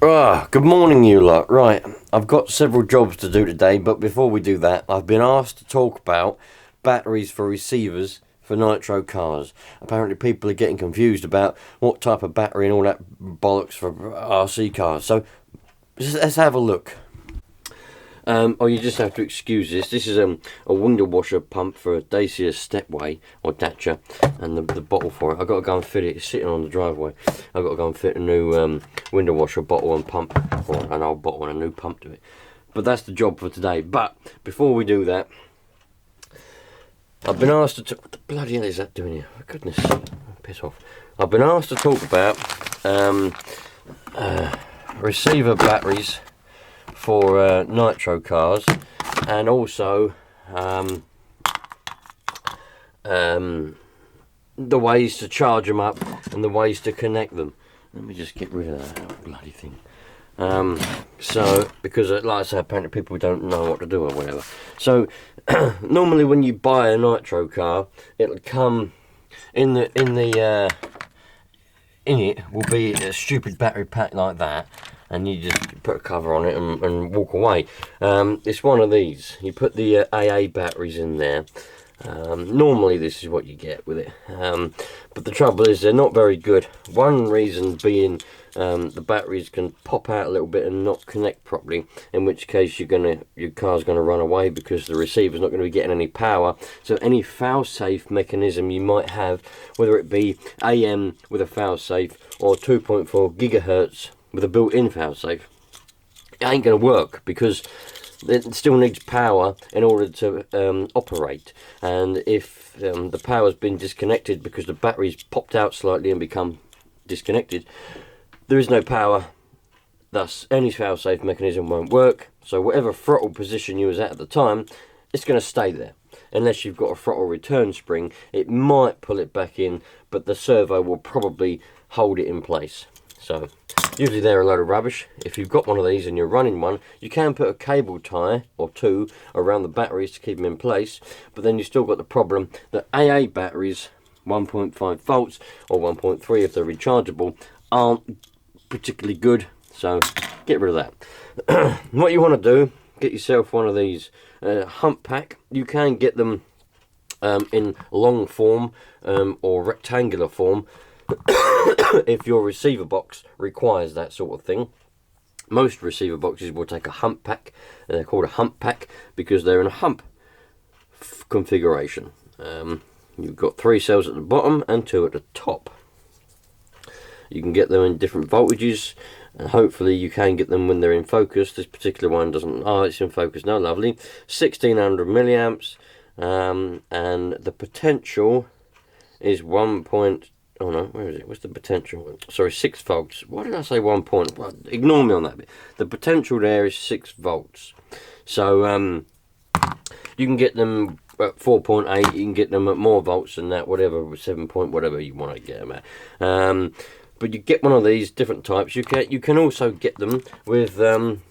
Good morning, you lot. Right, I've got several jobs to do today, but before we do that, I've been asked to talk about batteries for receivers for Nitro cars. Apparently people are getting confused about what type of battery and all that bollocks for RC cars. So let's have a look. You just have to excuse this. This is a window washer pump for a Dacia Stepway or Dacia, and the bottle for it. I've got to go and fit it. It's sitting on the driveway. I've got to go and fit a new window washer bottle and pump, or an old bottle and a new pump to it. But that's the job for today. But before we do that, I've been asked to what the bloody hell is that doing here? For goodness, piss off. I've been asked to talk about receiver batteries for Nitro cars, and also the ways to charge them up and the ways to connect them. Let me just get rid of that bloody thing. So, because like I say, apparently people don't know what to do or whatever. So, normally when you buy a Nitro car, it'll come in it will be a stupid battery pack like that, and you just put a cover on it and walk away. It's one of these. You put the AA batteries in there. Normally this is what you get with it, but the trouble is they're not very good. One reason being the batteries can pop out a little bit and not connect properly, in which case your car's going to run away because the receiver's not going to be getting any power. So any fail-safe mechanism you might have, whether it be AM with a fail-safe or 2.4 gigahertz with a built-in fail-safe, it ain't going to work because it still needs power in order to operate. And if the power's been disconnected because the battery's popped out slightly and become disconnected, there is no power, thus any fail-safe mechanism won't work. So whatever throttle position you was at the time, it's going to stay there. Unless you've got a throttle return spring, it might pull it back in, but the servo will probably hold it in place. So usually they're a load of rubbish. If you've got one of these and you're running one, you can put a cable tie or two around the batteries to keep them in place, but then you still got the problem that AA batteries, 1.5 volts or 1.3 if they're rechargeable, aren't particularly good. So get rid of that. What you want to do, get yourself one of these Hump pack. You can get them in long form or rectangular form if your receiver box requires that sort of thing. Most receiver boxes will take a hump pack, and they're called a hump pack because they're in a hump configuration. You've got 3 cells at the bottom and 2 at the top. You can get them in different voltages, and hopefully you can get them when they're in focus. This particular one doesn't. Oh, it's in focus now. Lovely. 1600 milliamps, and the potential is 1. Oh no, where is it? What's the potential? Sorry, 6 volts. Why did I say 1 point? Well, ignore me on that bit. The potential there is 6 volts. So you can get them at 4.8. You can get them at more volts than that. Whatever, 7 point, whatever you want to get them at. But you get one of these different types. You can also get them with an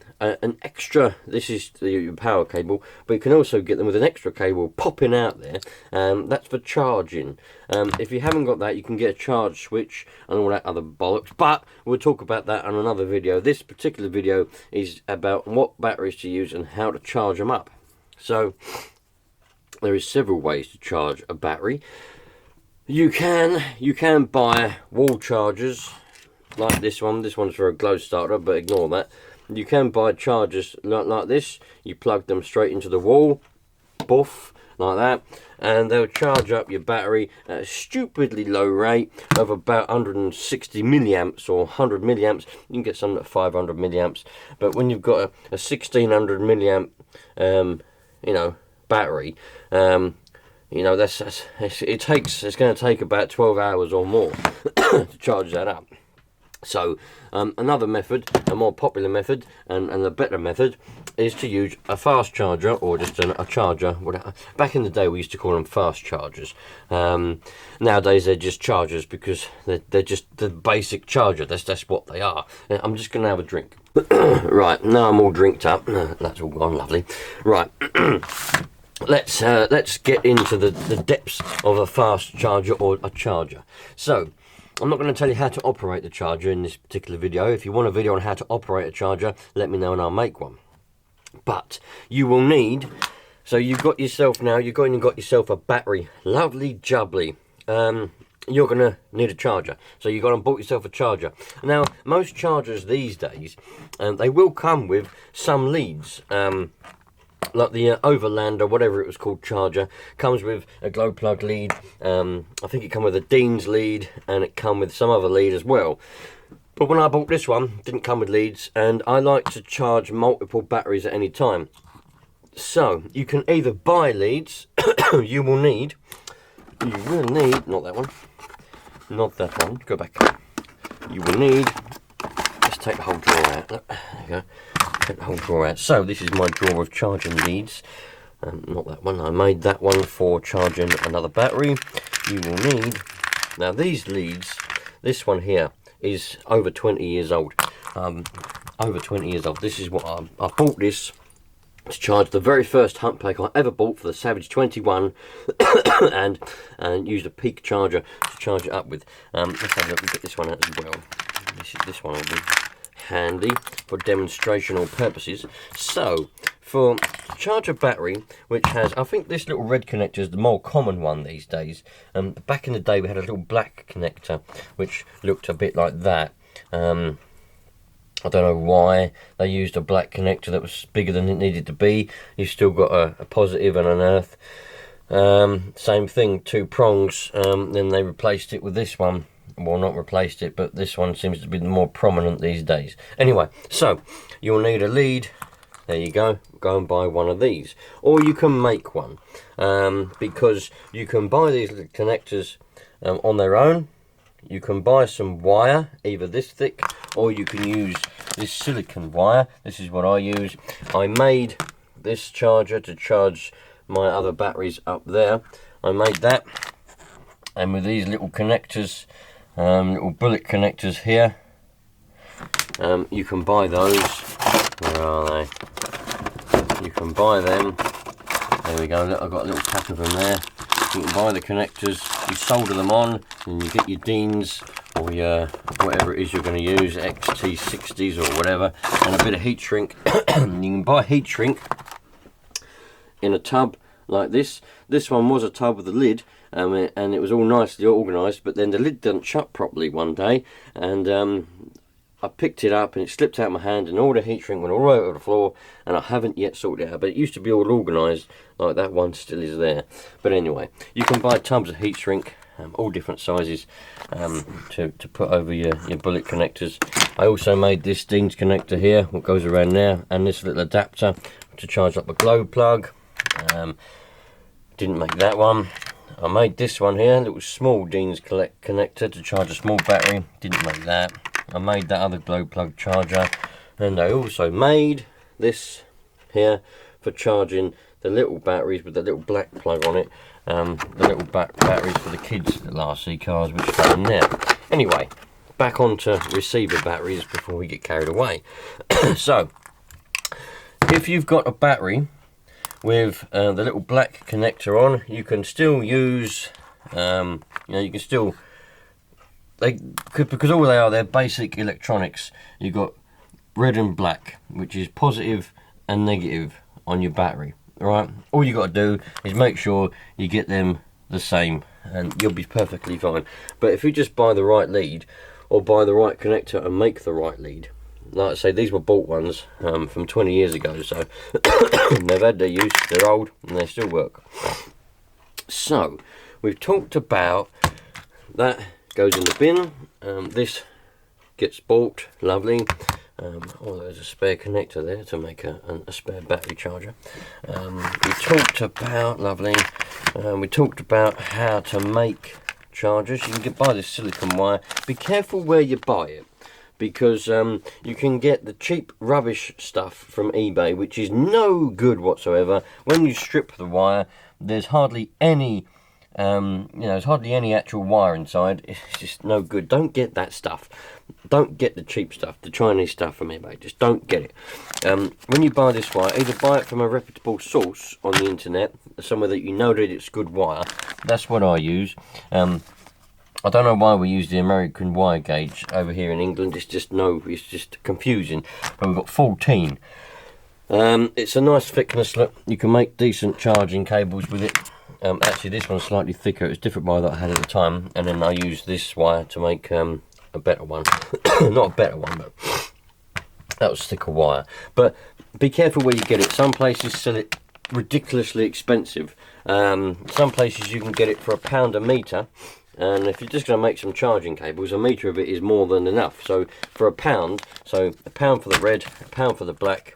extra. This is the power cable, but you can also get them with an extra cable popping out there. That's for charging. If you haven't got that, you can get a charge switch and all that other bollocks, but we'll talk about that on another video. This particular video is about what batteries to use and how to charge them up. So there is several ways to charge a battery. You can buy wall chargers like this one. This one's for a glow starter, but ignore that. You can buy chargers like this. You plug them straight into the wall, boof, like that, and they'll charge up your battery at a stupidly low rate of about 160 milliamps or 100 milliamps. You can get some at 500 milliamps, but when you've got a 1600 milliamp, battery, it's going to take about 12 hours or more to charge that up. So another method, a more popular method and a better method, is to use a fast charger or just a charger. Back in the day we used to call them fast chargers. Nowadays they're just chargers because they're just the basic charger. That's what they are. I'm just going to have a drink. Right, now I'm all drinked up. That's all gone, lovely. Right. Let's get into the depths of a fast charger or a charger. So I'm not going to tell you how to operate the charger in this particular video. If you want a video on how to operate a charger, let me know and I'll make one. But you will need, so you've got yourself now, you've got yourself a battery, lovely jubbly. You're going to need a charger, so you've gone and bought yourself a charger. Now, most chargers these days, they will come with some leads, like the Overland or whatever it was called charger, comes with a glow plug lead. I think it come with a Dean's lead, and it come with some other lead as well. But when I bought this one, it didn't come with leads, and I like to charge multiple batteries at any time. So you can either buy leads. You will need, not that one, not that one, go back. You will need, let's take the whole drawer out. There you go. Take the whole drawer out. So this is my drawer of charging leads. Not that one. I made that one for charging another battery. You will need, now these leads, this one here is over 20 years old. Over 20 years old. This is what I bought this to charge the very first Hump pack I ever bought for the Savage 21, and used a peak charger to charge it up with. Let's have a look at this one out as well. This one will be handy for demonstrational purposes. So for charge a battery, which has, I think this little red connector is the more common one these days. Back in the day we had a little black connector which looked a bit like that. I don't know why they used a black connector that was bigger than it needed to be. You've still got a positive and an earth. Same thing, 2 prongs. Then they replaced it with this one. Well, not replaced it, but this one seems to be more prominent these days. Anyway, so you'll need a lead. There you go. Go and buy one of these, or you can make one, because you can buy these little connectors on their own. You can buy some wire, either this thick, or you can use this silicone wire. This is what I use. I made this charger to charge my other batteries up there. I made that, and with these little connectors, little bullet connectors here, you can buy those. Where are they? You can buy them. There we go. Look, I've got a little pack of them there. You can buy the connectors, you solder them on, and you get your Deans or your whatever it is you're going to use, XT60s or whatever, and a bit of heat shrink. You can buy heat shrink in a tub like this. This one was a tub with a lid, and it was all nicely organised, but then the lid didn't shut properly one day, and I picked it up and it slipped out of my hand, and all the heat shrink went all right over the floor, and I haven't yet sorted it out. But it used to be all organised, like that one still is there. But anyway, you can buy tubs of heat shrink, all different sizes, to put over your bullet connectors. I also made this Dean's connector here, what goes around there, and this little adapter to charge up a glow plug. Didn't make that one. I made this one here, a little small Dean's connector to charge a small battery. Didn't make that. I made that other glow plug charger, and I also made this here for charging the little batteries with the little black plug on it. The little batteries for the kids' little RC cars, which go in there. Anyway, back onto receiver batteries before we get carried away. So, if you've got a battery with the little black connector on, you can still use, you can still, because all they are, they're basic electronics. You've got red and black, which is positive and negative on your battery. Right, all you got to do is make sure you get them the same, and you'll be perfectly fine. But if you just buy the right lead, or buy the right connector and make the right lead, like I say, these were bought ones from 20 years ago, so they've had their use, they're old, and they still work. So, we've talked about that goes in the bin. This gets bought, lovely. Oh, there's a spare connector there to make a spare battery charger. We talked about, lovely, we talked about how to make chargers. You can buy this silicone wire. Be careful where you buy it, because you can get the cheap rubbish stuff from eBay, which is no good whatsoever. When you strip the wire, there's hardly any there's hardly any actual wire inside. It's just no good. Don't get that stuff. Don't get the cheap stuff, the Chinese stuff from eBay. Just don't get it. When you buy this wire, either buy it from a reputable source on the internet, somewhere that you know that it's good wire. That's what I use. I don't know why we use the American wire gauge over here in England. It's just confusing. But we've got 14. It's a nice thickness. Look, you can make decent charging cables with it. Actually, this one's slightly thicker. It's different wire that I had at the time, and then I used this wire to make a better one. Not a better one, but that was thicker wire. But be careful where you get it. Some places sell it ridiculously expensive. Some places you can get it for £1 a metre. And if you're just going to make some charging cables, a metre of it is more than enough. So for £1, so £1 for the red, £1 for the black,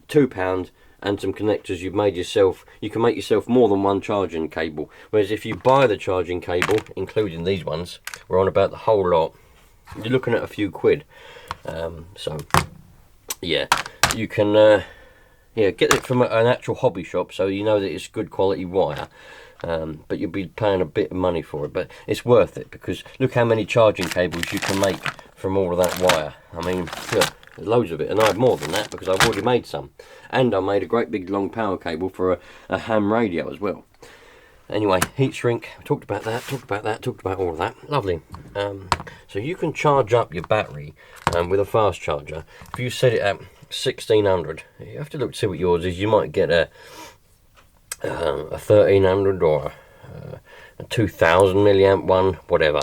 £2, and some connectors you've made yourself, you can make yourself more than one charging cable. Whereas if you buy the charging cable, including these ones, we're on about the whole lot, you're looking at a few quid. So yeah, you can get it from an actual hobby shop, so you know that it's good quality wire. But you'll be paying a bit of money for it, but it's worth it, because look how many charging cables you can make from all of that wire. I mean, look, there's loads of it, and I have more than that because I've already made some, and I made a great big long power cable for a ham radio as well. Anyway, heat shrink, talked about all of that. Lovely. So you can charge up your battery with a fast charger. If you set it at 1600, you have to look to see what yours is. You might get a 1300 or a 2000 milliamp one, whatever.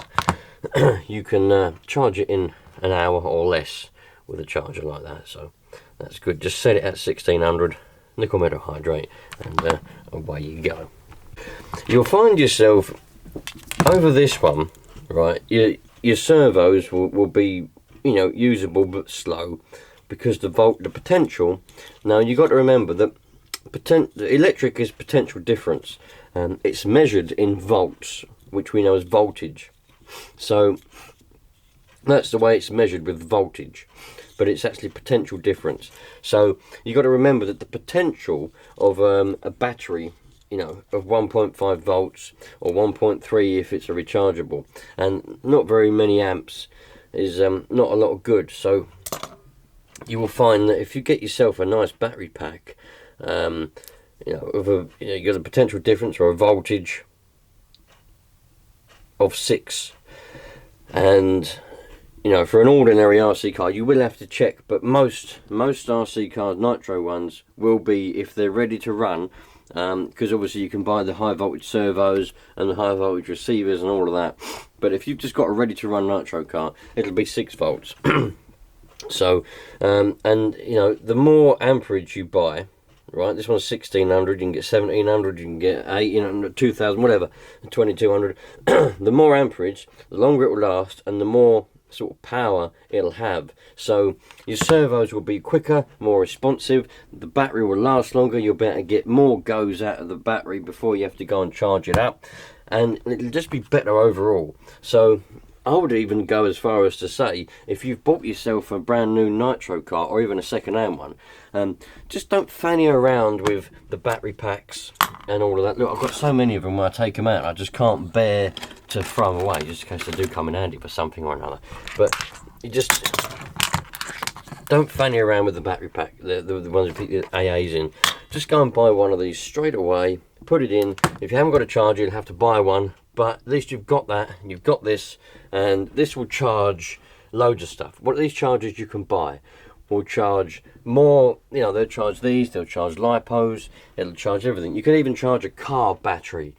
You can charge it in an hour or less with a charger like that, so that's good. Just set it at 1600 nickel metal hydrate, and away you go. You'll find yourself over this one, right, your servos will be, you know, usable but slow, because the potential. Now you got to remember that electric is potential difference. It's measured in volts, which we know as voltage. So that's the way it's measured, with voltage, but it's actually potential difference. So you got to remember that the potential of a battery, you know, of 1.5 volts or 1.3 if it's a rechargeable, and not very many amps, is not a lot of good. So you will find that if you get yourself a nice battery pack, you know, you got a potential difference or a voltage of 6, and you know, for an ordinary RC car you will have to check, but most RC cars, Nitro ones, will be, if they're ready to run, because obviously you can buy the high voltage servos and the high voltage receivers and all of that, but if you've just got a ready to run Nitro car, it'll be 6 volts. So and you know, the more amperage you buy, right, this one's 1600, you can get 1700, you can get 1800, 2000, whatever, 2200. The more amperage, the longer it will last, and the more sort of power it'll have. So your servos will be quicker, more responsive, the battery will last longer, you'll be able to get more goes out of the battery before you have to go and charge it up, and it'll just be better overall. So I would even go as far as to say, if you've bought yourself a brand new Nitro car, or even a second-hand one, just don't fanny around with the battery packs and all of that. Look, I've got so many of them, when I take them out, I just can't bear to throw them away, just in case they do come in handy for something or another. But you just don't fanny around with the battery pack, the ones with the AAs in. Just go and buy one of these straight away, put it in. If you haven't got a charger, you'll have to buy one, but at least you've got that, you've got this, and this will charge loads of stuff. What these chargers you can buy will charge more, you know, they'll charge these, they'll charge lipos, it'll charge everything. You can even charge a car battery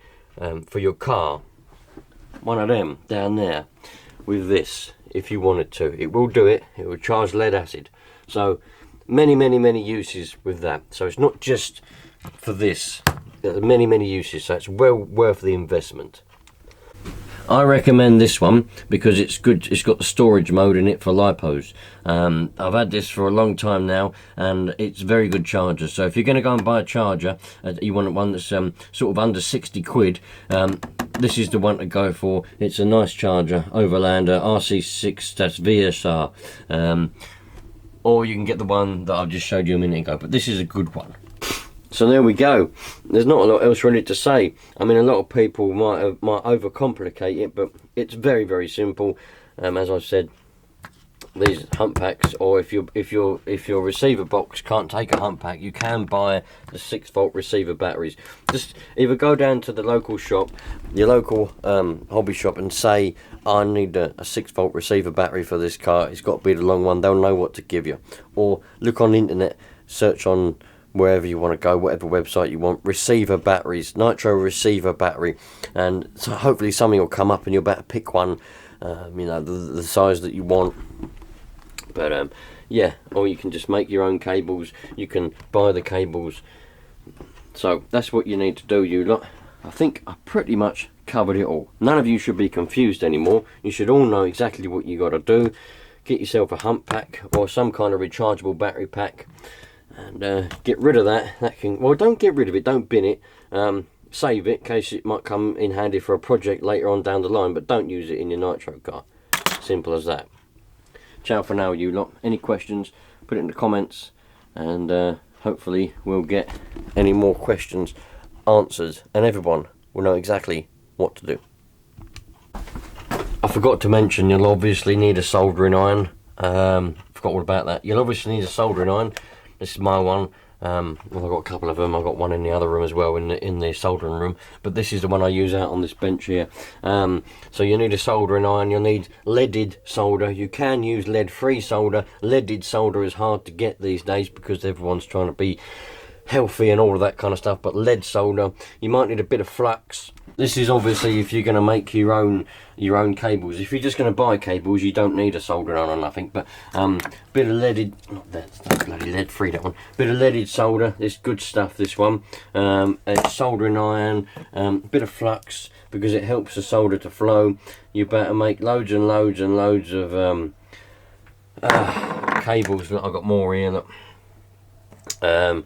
for your car, one of them down there, with this, if you wanted to. It will do it, it will charge lead acid. So many uses with that. So it's not just for this, there are many uses, so it's well worth the investment. I recommend this one because it's good. It's got the storage mode in it for lipos. I've had this for a long time now, and it's a very good charger. So if you're going to go and buy a charger, you want one that's sort of under 60 quid, this is the one to go for. It's a nice charger, Overlander RC6, that's VSR. Or you can get the one that I've just showed you a minute ago, but this is a good one. So there we go. There's not a lot else really to say. I mean, a lot of people might overcomplicate it, but it's very simple. As I've said, these hump packs, or if your receiver box can't take a hump pack, you can buy the 6-volt receiver batteries. Just either go down to the local shop, your local hobby shop, and say, I need a 6-volt receiver battery for this car. It's got to be the long one. They'll know what to give you. Or look on the internet, search on wherever you want to go, whatever website you want, receiver batteries, Nitro receiver battery, and so hopefully something will come up and you'll better pick one, you know, the size that you want. But yeah, or you can just make your own cables. You can buy the cables. So that's what you need to do, you lot. I think I pretty much covered it all. None of you should be confused anymore. You should all know exactly what you got to do. Get yourself a hump pack or some kind of rechargeable battery pack, and get rid of that. That can, well, don't get rid of it, don't bin it. Save it in case it might come in handy for a project later on down the line, but don't use it in your Nitro car. Simple as that. Ciao for now, you lot. Any questions, put it in the comments, and hopefully we'll get any more questions answered, and everyone will know exactly what to do. I forgot to mention, you'll obviously need a soldering iron. Forgot all about that. You'll obviously need a soldering iron. This is my one. Well, I've got a couple of them. I've got one in the other room as well, in the soldering room. But this is the one I use out on this bench here. So you need a soldering iron. You'll need leaded solder. You can use lead-free solder. Leaded solder is hard to get these days because everyone's trying to be healthy and all of that kind of stuff. But lead solder. You might need a bit of flux. This is obviously if you're going to make your own cables. If you're just going to buy cables, you don't need a soldering iron or nothing. But bit of leaded, not that, that's bloody lead free, that one. Bit of leaded solder. This good stuff. This one. A soldering iron. Bit of flux because it helps the solder to flow. You better make loads and loads and loads of cables. Look, I've got more here. Look.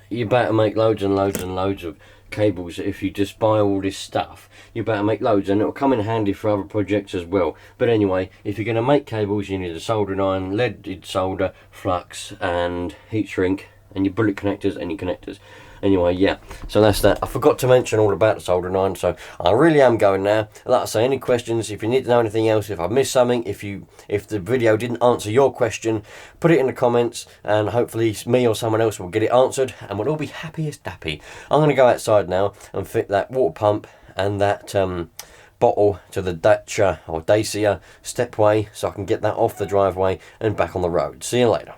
You better make loads and loads and loads of cables. If you just buy all this stuff, you better make loads, and it'll come in handy for other projects as well. But anyway, if you're going to make cables, you need a soldering iron, leaded solder, flux, and heat shrink, and your bullet connectors and your connectors. Anyway, yeah, so that's that. I forgot to mention all about the soldering iron, so I really am going now. Like I say, any questions, if you need to know anything else, if I missed something, if the video didn't answer your question, put it in the comments, and hopefully me or someone else will get it answered, and we'll all be happy as dappy. I'm going to go outside now and fit that water pump and that bottle to the Dacia or Dacia stepway, so I can get that off the driveway and back on the road. See you later.